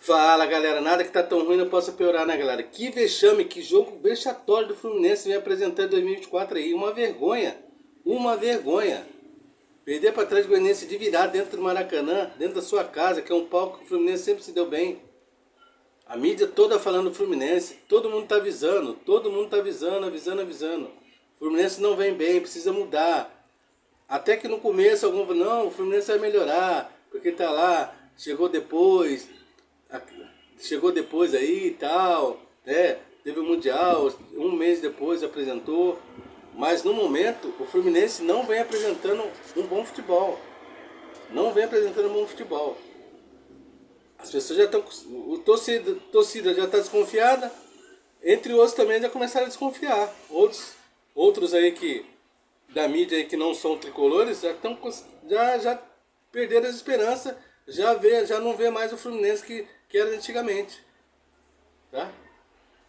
Fala, galera, nada que tá tão ruim não possa piorar, né, galera? Que vexame, que jogo vexatório do Fluminense vem apresentando em 2024 aí. Uma vergonha, uma vergonha. Perder para trás do Goianiense de virar dentro do Maracanã, dentro da sua casa, que é um palco que o Fluminense sempre se deu bem. A mídia toda falando do Fluminense, todo mundo tá avisando, avisando. O Fluminense não vem bem, precisa mudar. Até que no começo algum falou, não, o Fluminense vai melhorar, porque tá lá, chegou depois aí e tal, né? Teve o Mundial, um mês depois apresentou, mas no momento o Fluminense não vem apresentando um bom futebol. As pessoas já estão, torcida já está desconfiada, entre outros também já começaram a desconfiar. Outros aí que da mídia aí que não são tricolores já perderam as esperanças, já não vê mais o Fluminense que era antigamente, tá?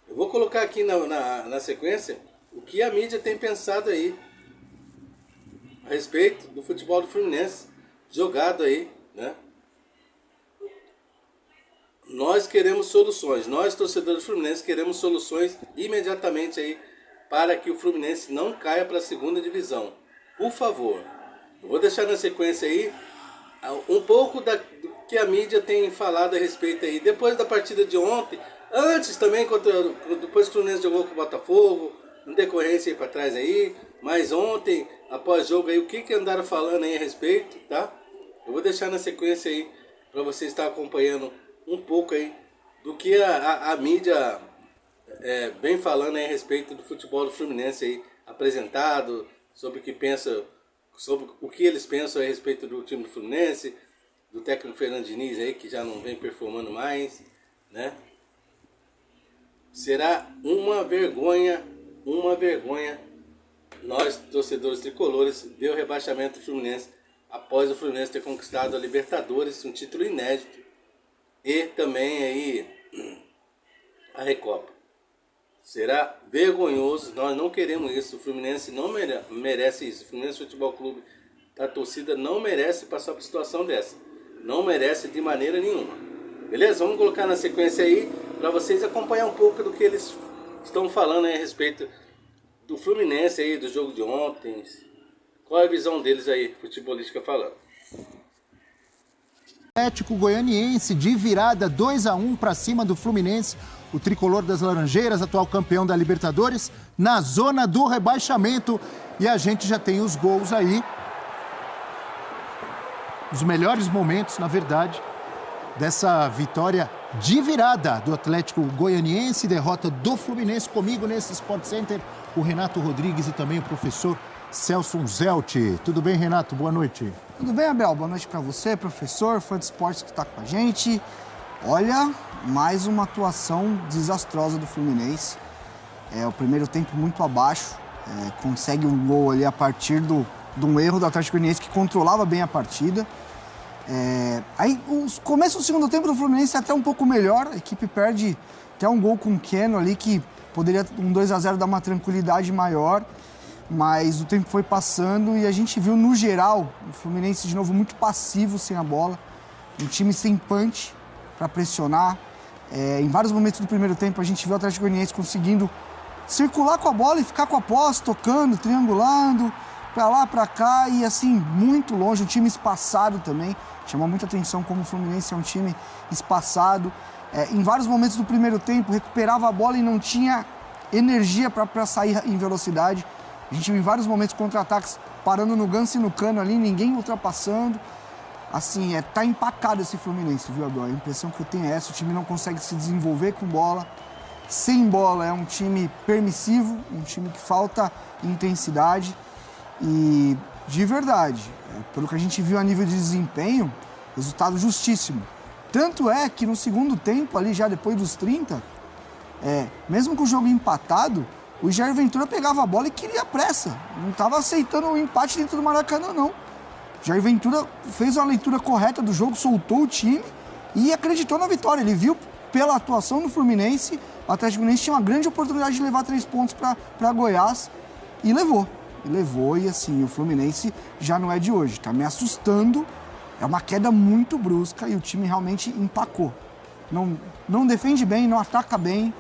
Eu vou colocar aqui na sequência o que a mídia tem pensado aí a respeito do futebol do Fluminense jogado aí, né? Nós queremos soluções, nós torcedores do Fluminense queremos soluções imediatamente aí para que o Fluminense não caia para a segunda divisão. Por favor, eu vou deixar na sequência aí um pouco do que a mídia tem falado a respeito aí. Depois da partida de ontem, antes também, depois que o Fluminense jogou com o Botafogo, em decorrência aí para trás aí, mas ontem, após jogo aí, o que andaram falando aí a respeito, tá? Eu vou deixar na sequência aí para você estar acompanhando um pouco aí do que a mídia vem falando aí a respeito do futebol do Fluminense aí, apresentado, sobre o que eles pensam a respeito do time do Fluminense, do técnico Fernando Diniz aí, que já não vem performando mais, né? Será uma vergonha, nós, torcedores tricolores, ver o rebaixamento do Fluminense após o Fluminense ter conquistado a Libertadores, um título inédito, e também aí a Recopa. Será vergonhoso, nós não queremos isso, o Fluminense não merece isso, o Fluminense Futebol Clube, a torcida não merece passar por situação dessa, não merece de maneira nenhuma. Beleza? Vamos colocar na sequência aí, para vocês acompanhar um pouco do que eles estão falando aí a respeito do Fluminense aí, do jogo de ontem, qual é a visão deles aí, futebolística falando. Atlético Goianiense de virada 2-1 para cima do Fluminense, o tricolor das Laranjeiras, atual campeão da Libertadores, na zona do rebaixamento. E a gente já tem os gols aí, os melhores momentos, na verdade, dessa vitória de virada do Atlético Goianiense, derrota do Fluminense. Comigo nesse Sport Center, o Renato Rodrigues e também o professor Celso Zelt. Tudo bem, Renato? Boa noite. Tudo bem, Abel? Boa noite para você, professor, fã de esportes que está com a gente. Olha, mais uma atuação desastrosa do Fluminense. O primeiro tempo muito abaixo, consegue um gol ali a partir de um erro do Atlético Goianiense que controlava bem a partida. Aí o começo do segundo tempo do Fluminense é até um pouco melhor, a equipe perde até um gol com o Keno ali que poderia um 2-0 dar uma tranquilidade maior. Mas o tempo foi passando e a gente viu, no geral, o Fluminense de novo muito passivo sem a bola. Um time sem punch para pressionar. Em vários momentos do primeiro tempo, a gente viu o Atlético Goianiense conseguindo circular com a bola e ficar com a posse, tocando, triangulando, para lá, para cá. E assim, muito longe, um time espaçado também. Chamou muita atenção como o Fluminense é um time espaçado. Em vários momentos do primeiro tempo, recuperava a bola e não tinha energia para sair em velocidade. A gente viu em vários momentos contra-ataques parando no ganso e no cano ali, ninguém ultrapassando. Assim, tá empacado esse Fluminense, viu, Abel? A impressão que eu tenho é essa, o time não consegue se desenvolver com bola. Sem bola, é um time permissivo, um time que falta intensidade. E, de verdade, pelo que a gente viu a nível de desempenho, resultado justíssimo. Tanto é que no segundo tempo, ali já depois dos 30, mesmo com o jogo empatado, o Jair Ventura pegava a bola e queria pressa. Não estava aceitando o empate dentro do Maracanã, não. O Jair Ventura fez uma leitura correta do jogo, soltou o time e acreditou na vitória. Ele viu pela atuação do Fluminense, o Atlético Goianiense tinha uma grande oportunidade de levar 3 pontos para Goiás e levou. E assim, o Fluminense já não é de hoje. Está me assustando. É uma queda muito brusca e o time realmente empacou. não defende bem, não ataca bem.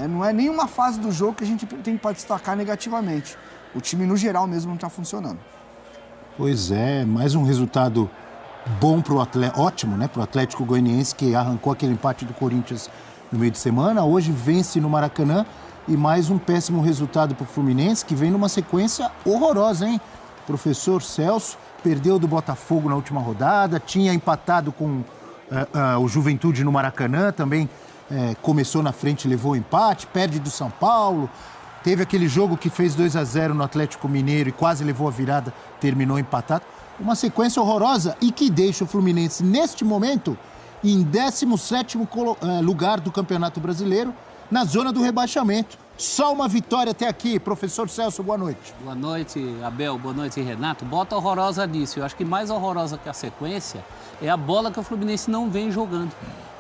Não é nenhuma fase do jogo que a gente tem para destacar negativamente. O time, no geral, mesmo não está funcionando. Pois é, mais um resultado bom para o Atlético, ótimo, né, para o Atlético Goianiense, que arrancou aquele empate do Corinthians no meio de semana. Hoje vence no Maracanã e mais um péssimo resultado para o Fluminense, que vem numa sequência horrorosa, hein? Professor Celso perdeu do Botafogo na última rodada, tinha empatado com o Juventude no Maracanã, também começou na frente e levou o empate, perde do São Paulo. Teve aquele jogo que fez 2-0 no Atlético Mineiro e quase levou a virada, terminou empatado. Uma sequência horrorosa e que deixa o Fluminense, neste momento, em 17º lugar do Campeonato Brasileiro, na zona do rebaixamento. Só uma vitória até aqui. Professor Celso, boa noite. Boa noite, Abel. Boa noite, Renato. Bota horrorosa nisso. Eu acho que mais horrorosa que a sequência é a bola que o Fluminense não vem jogando.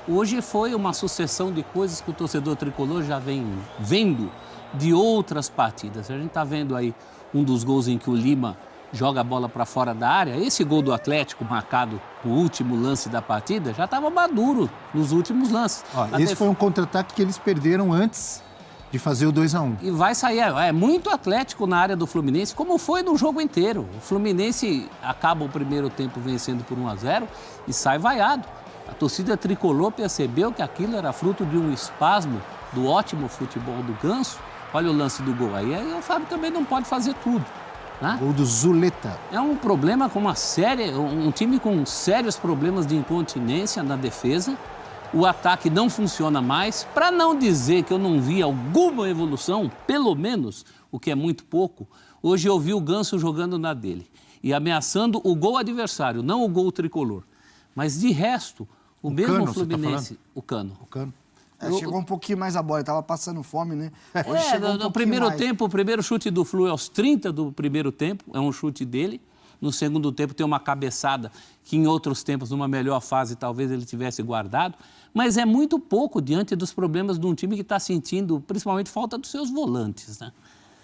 Hoje foi uma sucessão de coisas que o torcedor tricolor já vem vendo de outras partidas. A gente está vendo aí um dos gols em que o Lima joga a bola para fora da área. Esse gol do Atlético, marcado no último lance da partida, já estava maduro nos últimos lances. Esse foi um contra-ataque que eles perderam antes de fazer o 2-1. E vai sair, é muito Atlético na área do Fluminense, como foi no jogo inteiro. O Fluminense acaba o primeiro tempo vencendo por 1-0 e sai vaiado. A torcida tricolor percebeu que aquilo era fruto de um espasmo do ótimo futebol do Ganso. Olha o lance do gol aí o Fábio também não pode fazer tudo. Né? Gol do Zuleta. É um problema com um time com sérios problemas de incontinência na defesa. O ataque não funciona mais. Para não dizer que eu não vi alguma evolução, pelo menos, o que é muito pouco, hoje eu vi o Ganso jogando na dele e ameaçando o gol adversário, não o gol tricolor. Mas de resto, o mesmo Cano, Fluminense... Tá o Cano. Chegou um pouquinho mais a bola, estava passando fome, né? Hoje No primeiro tempo, o primeiro chute do Flu é aos 30 do primeiro tempo, é um chute dele. No segundo tempo tem uma cabeçada que em outros tempos, numa melhor fase, talvez ele tivesse guardado. Mas é muito pouco diante dos problemas de um time que está sentindo, principalmente, falta dos seus volantes, né?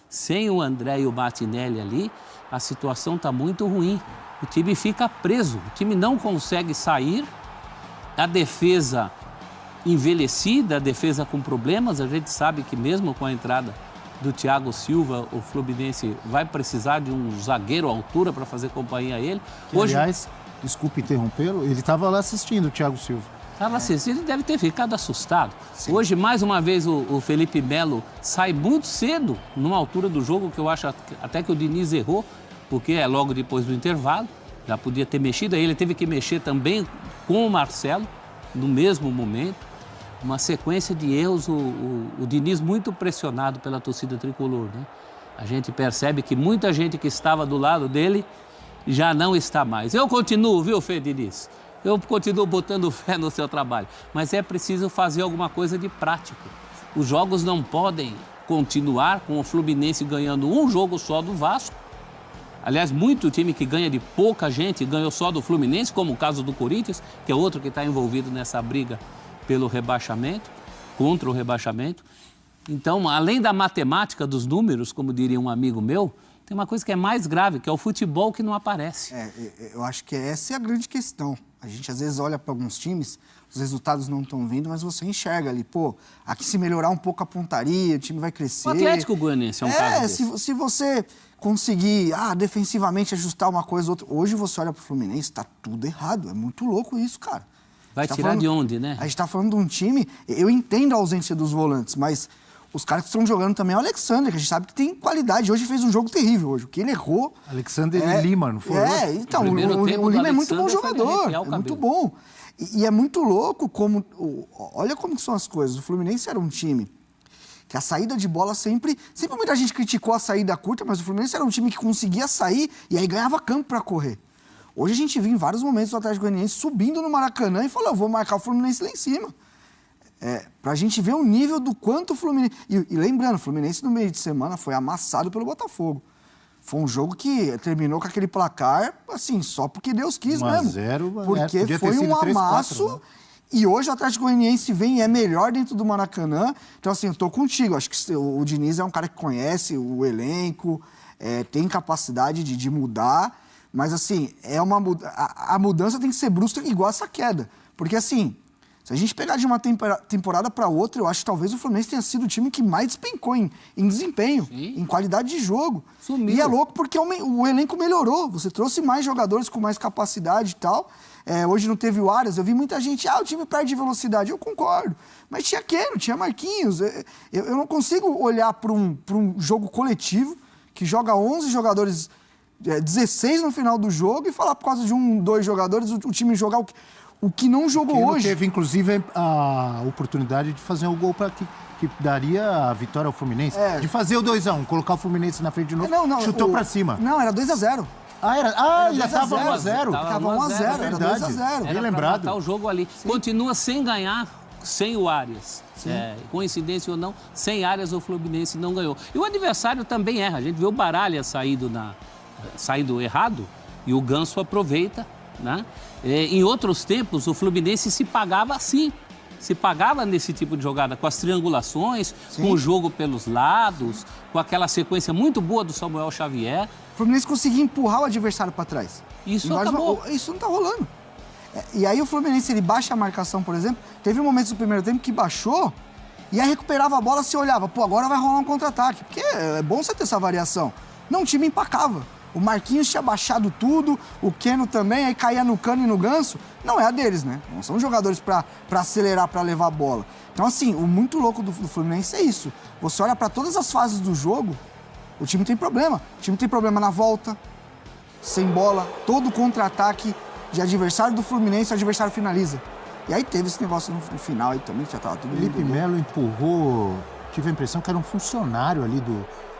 Sem o André e o Martinelli ali, a situação está muito ruim. O time fica preso, o time não consegue sair, a defesa envelhecida, a defesa com problemas. A gente sabe que mesmo com a entrada do Thiago Silva, o Fluminense vai precisar de um zagueiro à altura para fazer companhia a ele. Hoje... Aliás, desculpe interrompê-lo, ele estava lá assistindo o Thiago Silva. Estava assistindo e deve ter ficado assustado. Sim. Hoje, mais uma vez, o Felipe Melo sai muito cedo, numa altura do jogo que eu acho até que o Diniz errou, porque é logo depois do intervalo, já podia ter mexido, aí ele teve que mexer também com o Marcelo, no mesmo momento. Uma sequência de erros, o Diniz muito pressionado pela torcida tricolor, né? A gente percebe que muita gente que estava do lado dele já não está mais. Eu continuo, viu, Fê Diniz? Eu continuo botando fé no seu trabalho, mas é preciso fazer alguma coisa de prático. Os jogos não podem continuar com o Fluminense ganhando um jogo só do Vasco. Aliás, muito time que ganha de pouca gente ganhou só do Fluminense, como o caso do Corinthians, que é outro que está envolvido nessa briga pelo rebaixamento, contra o rebaixamento. Então, além da matemática dos números, como diria um amigo meu, tem uma coisa que é mais grave, que é o futebol que não aparece. Eu acho que essa é a grande questão. A gente, às vezes, olha para alguns times, os resultados não estão vindo, mas você enxerga ali, aqui se melhorar um pouco a pontaria, o time vai crescer. O Atlético Goianiense é um caso desse. Se você conseguir, defensivamente ajustar uma coisa ou outra... Hoje você olha para o Fluminense, está tudo errado. É muito louco isso, cara. Vai tirar de onde, né? A gente está falando de um time... Eu entendo a ausência dos volantes, mas os caras que estão jogando também é o Alexander, que a gente sabe que tem qualidade. Hoje fez um jogo terrível. Hoje, o que ele errou... Alexander e Lima, não foi? Então, o Lima é muito bom jogador. É muito bom. E é muito louco como... Olha como são as coisas. O Fluminense era um time que a saída de bola sempre muita gente criticou a saída curta, mas o Fluminense era um time que conseguia sair e aí ganhava campo para correr. Hoje a gente viu em vários momentos o Atlético Goianiense subindo no Maracanã e falou, eu vou marcar o Fluminense lá em cima. Pra gente ver o nível do quanto o Fluminense... E lembrando, o Fluminense no meio de semana foi amassado pelo Botafogo. Foi um jogo que terminou com aquele placar, assim, só porque Deus quis 1-0, mesmo. Porque foi um amasso... 3-4, né? E hoje o Atlético Goianiense vem e é melhor dentro do Maracanã. Então, assim, eu tô contigo. Acho que o Diniz é um cara que conhece o elenco, tem capacidade de mudar. Mas, assim, a mudança tem que ser brusca igual essa queda. Porque, assim, Se a gente pegar de uma temporada para outra, eu acho que talvez o Fluminense tenha sido o time que mais despencou em desempenho, em qualidade de jogo. Sumiu. E é louco porque o elenco melhorou. Você trouxe mais jogadores com mais capacidade e tal. Hoje não teve o Arias. Eu vi muita gente, o time perde velocidade. Eu concordo. Mas tinha Keno, tinha Marquinhos. Eu não consigo olhar para um jogo coletivo que joga 11 jogadores, 16 no final do jogo e falar por causa de 2 jogadores o time jogar o que não jogou hoje. Teve, inclusive, a oportunidade de fazer um gol que daria a vitória ao Fluminense. De fazer o 2-1, colocar o Fluminense na frente de novo, chutou pra cima. Não, era 2-0. Já estava 1-0. Tava 1-0, era 2-0. Bem lembrado. Matar o jogo ali. Sim. Continua sem ganhar, sem o Arias. Coincidência ou não, sem Arias o Fluminense não ganhou. E o adversário também erra. A gente vê o Baralha saindo errado e o Ganso aproveita, né? Em outros tempos, o Fluminense se pagava assim. Se pagava nesse tipo de jogada, com as triangulações, com o jogo pelos lados, com aquela sequência muito boa do Samuel Xavier. O Fluminense conseguia empurrar o adversário para trás. Isso acabou. Isso não tá rolando. E aí o Fluminense, ele baixa a marcação, por exemplo. Teve momentos do primeiro tempo que baixou e aí recuperava a bola, você olhava, agora vai rolar um contra-ataque. Porque é bom você ter essa variação. Não, o time empacava. O Marquinhos tinha baixado tudo, o Keno também, aí caía no Cano e no Ganso. Não é a deles, né? Não são jogadores para acelerar, para levar a bola. Então, assim, o muito louco do Fluminense é isso. Você olha para todas as fases do jogo, o time tem problema. O time tem problema na volta, sem bola, todo contra-ataque de adversário do Fluminense, o adversário finaliza. E aí teve esse negócio no final aí também, que já tava tudo... Felipe Melo empurrou, tive a impressão que era um funcionário ali do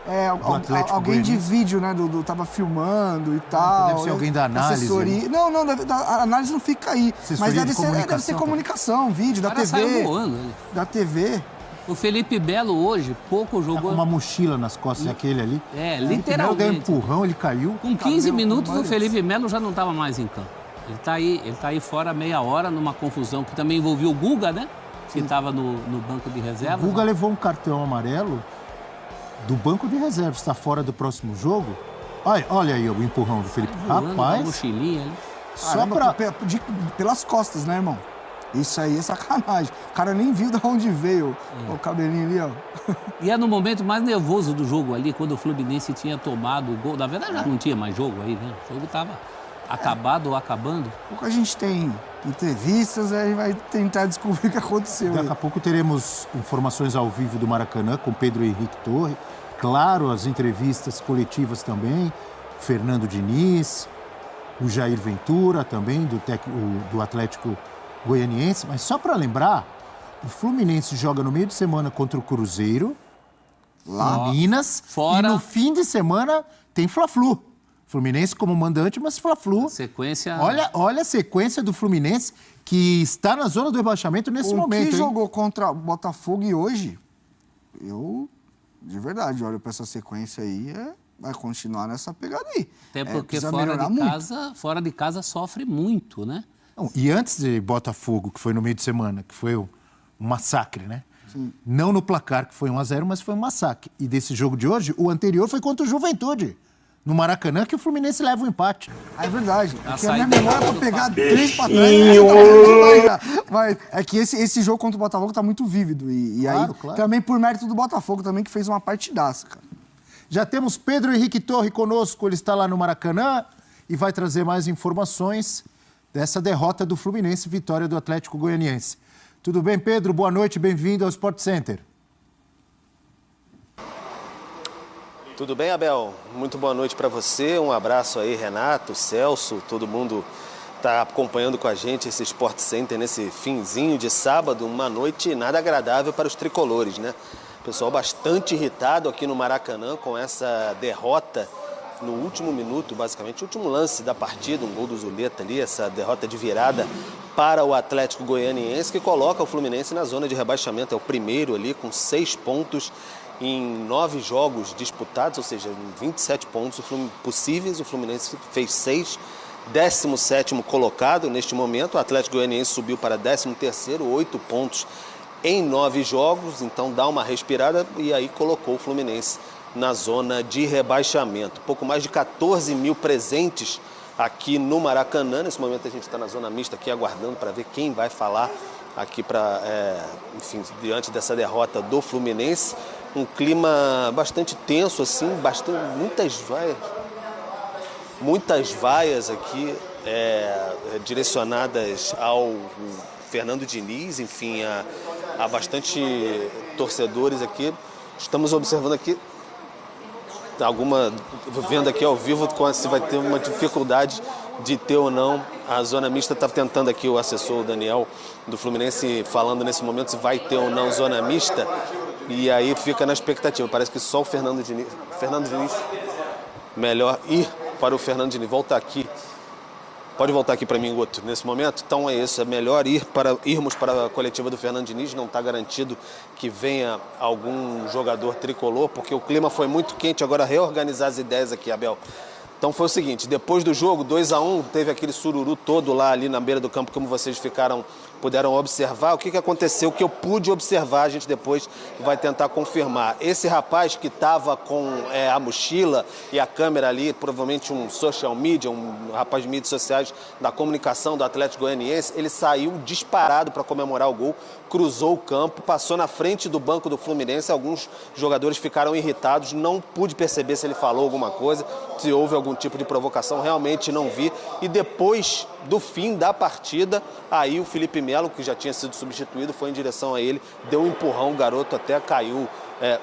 alguém de vídeo, né? Tava filmando e tal. Deve ser alguém da análise. Assessoria. Não, a análise não fica aí. Mas deve ser comunicação, vídeo, da TV. Saiu voando, né? Da TV. O Felipe Melo hoje, pouco jogou... Tá com uma mochila nas costas daquele ali. Literalmente. Ele deu um empurrão, ele caiu. Com 15 minutos, o Felipe Melo já não estava mais em campo. Ele tá aí fora meia hora, numa confusão que também envolveu o Guga, né? Que estava no banco de reserva. O Guga levou um cartão amarelo do banco de reserva, está fora do próximo jogo. Olha aí o empurrão do Felipe. Rapaz, mochilinha ali. Só pelas costas, né, irmão? Isso aí é sacanagem. O cara nem viu de onde veio o cabelinho ali, ó. E é no momento mais nervoso do jogo ali, quando o Fluminense tinha tomado o gol. Na verdade, já não tinha mais jogo aí, né? O jogo estava acabado ou acabando. Pouco a gente tem entrevistas, aí vai tentar descobrir o que aconteceu. Daqui a pouco teremos informações ao vivo do Maracanã com Pedro Henrique Torre. Claro, as entrevistas coletivas também. Fernando Diniz, o Jair Ventura também, do Atlético Goianiense. Mas só para lembrar, o Fluminense joga no meio de semana contra o Cruzeiro, lá em Minas. Fora. E no fim de semana tem Fla-Flu. Fluminense como mandante, mas Fla-Flu. Sequência... Olha a sequência do Fluminense, que está na zona do rebaixamento nesse momento. O que jogou contra o Botafogo e hoje, eu, de verdade, olho para essa sequência aí, vai continuar nessa pegada aí. Até porque fora de casa sofre muito, né? Não, e antes de Botafogo, que foi no meio de semana, que foi um massacre, né? Sim. Não no placar, que foi 1-0, mas foi um massacre. E desse jogo de hoje, o anterior foi contra o Juventude. No Maracanã, que o Fluminense leva o empate. É verdade. Porque a minha memória pra pegar 3 pra trás. Mas é que esse jogo contra o Botafogo tá muito vívido. E claro, aí, também por mérito do Botafogo, também, que fez uma partidaça, cara. Já temos Pedro Henrique Torre conosco, ele está lá no Maracanã e vai trazer mais informações dessa derrota do Fluminense, vitória do Atlético Goianiense. Tudo bem, Pedro? Boa noite, bem-vindo ao Sport Center. Tudo bem, Abel? Muito boa noite para você. Um abraço aí, Renato, Celso, todo mundo está acompanhando com a gente esse Sport Center nesse finzinho de sábado, uma noite nada agradável para os tricolores, né? Pessoal bastante irritado aqui no Maracanã com essa derrota no último minuto, basicamente, último lance da partida, um gol do Zuleta ali, essa derrota de virada para o Atlético Goianiense, que coloca o Fluminense na zona de rebaixamento. É o primeiro ali com 6 pontos em 9 jogos disputados, ou seja, 27 pontos possíveis. O Fluminense fez 6, 17º colocado neste momento. O Atlético Goianiense subiu para 13º, 8 pontos em 9 jogos, então dá uma respirada e aí colocou o Fluminense na zona de rebaixamento. Pouco mais de 14 mil presentes aqui no Maracanã. Nesse momento a gente está na zona mista aqui aguardando para ver quem vai falar aqui enfim, diante dessa derrota do Fluminense. Um clima bastante tenso, assim, muitas vaias aqui direcionadas ao Fernando Diniz, enfim, há bastante torcedores aqui. Estamos observando aqui vendo aqui ao vivo se vai ter uma dificuldade de ter ou não. A zona mista está tentando aqui, o assessor, o Daniel, do Fluminense, falando nesse momento se vai ter ou não zona mista. E aí fica na expectativa. Parece que só o Fernando Diniz, melhor ir para o Fernando Diniz. Volta aqui. Pode voltar aqui para mim, Guto, nesse momento? Então é isso, é melhor irmos para a coletiva do Fernando Diniz. Não está garantido que venha algum jogador tricolor, porque o clima foi muito quente. Agora reorganizar as ideias aqui, Abel. Então foi o seguinte, depois do jogo, 2-1, teve aquele sururu todo lá ali na beira do campo, como vocês puderam observar. O que aconteceu? O que eu pude observar, a gente depois vai tentar confirmar. Esse rapaz que estava com a mochila e a câmera ali, provavelmente um social media, um rapaz de mídias sociais da comunicação do Atlético Goianiense, ele saiu disparado para comemorar o gol, cruzou o campo, passou na frente do banco do Fluminense. Alguns jogadores ficaram irritados, não pude perceber se ele falou alguma coisa, se houve algum tipo de provocação, realmente não vi. E depois do fim da partida, aí o Felipe Melo, que já tinha sido substituído, foi em direção a ele, deu um empurrão, o garoto até caiu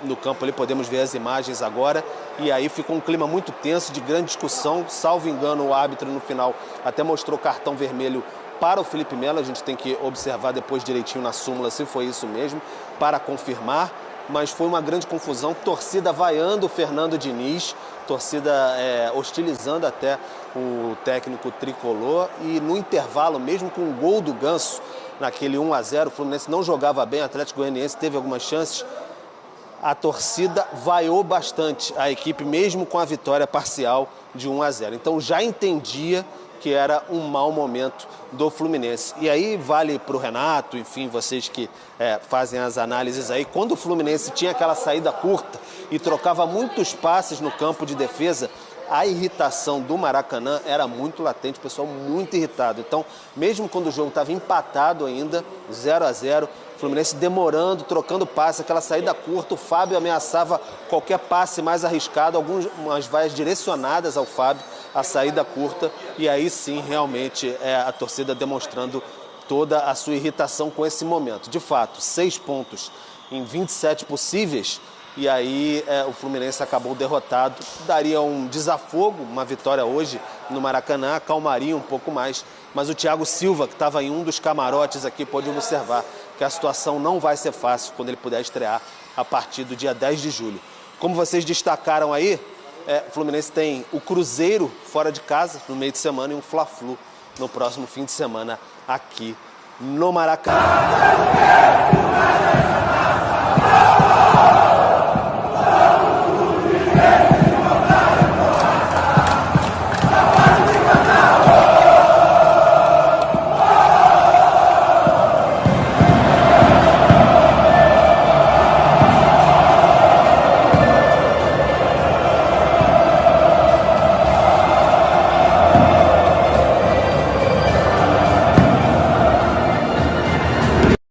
no campo ali, podemos ver as imagens agora. E aí ficou um clima muito tenso, de grande discussão. Salvo engano, o árbitro no final até mostrou cartão vermelho para o Felipe Melo. A gente tem que observar depois direitinho na súmula se foi isso mesmo, para confirmar. Mas foi uma grande confusão, torcida vaiando o Fernando Diniz, torcida hostilizando até o técnico tricolor. E no intervalo, mesmo com o gol do Ganso, naquele 1-0, o Fluminense não jogava bem, o Atlético Goianiense teve algumas chances, a torcida vaiou bastante a equipe, mesmo com a vitória parcial de 1-0. Então já entendia que era um mau momento do Fluminense. E aí vale para o Renato, enfim, vocês que fazem as análises aí, quando o Fluminense tinha aquela saída curta e trocava muitos passes no campo de defesa, a irritação do Maracanã era muito latente, o pessoal muito irritado. Então, mesmo quando o jogo estava empatado ainda, 0-0, o Fluminense demorando, trocando passe, aquela saída curta, o Fábio ameaçava qualquer passe mais arriscado, algumas vaias direcionadas ao Fábio, a saída curta, e aí sim, realmente, a torcida demonstrando toda a sua irritação com esse momento. De fato, 6 pontos em 27 possíveis, e aí o Fluminense acabou derrotado. Daria um desafogo, uma vitória hoje no Maracanã, acalmaria um pouco mais, mas o Thiago Silva, que estava em um dos camarotes aqui, pode observar que a situação não vai ser fácil quando ele puder estrear a partir do dia 10 de julho. Como vocês destacaram aí, o Fluminense tem o Cruzeiro fora de casa no meio de semana e um Fla-Flu no próximo fim de semana aqui no Maracanã.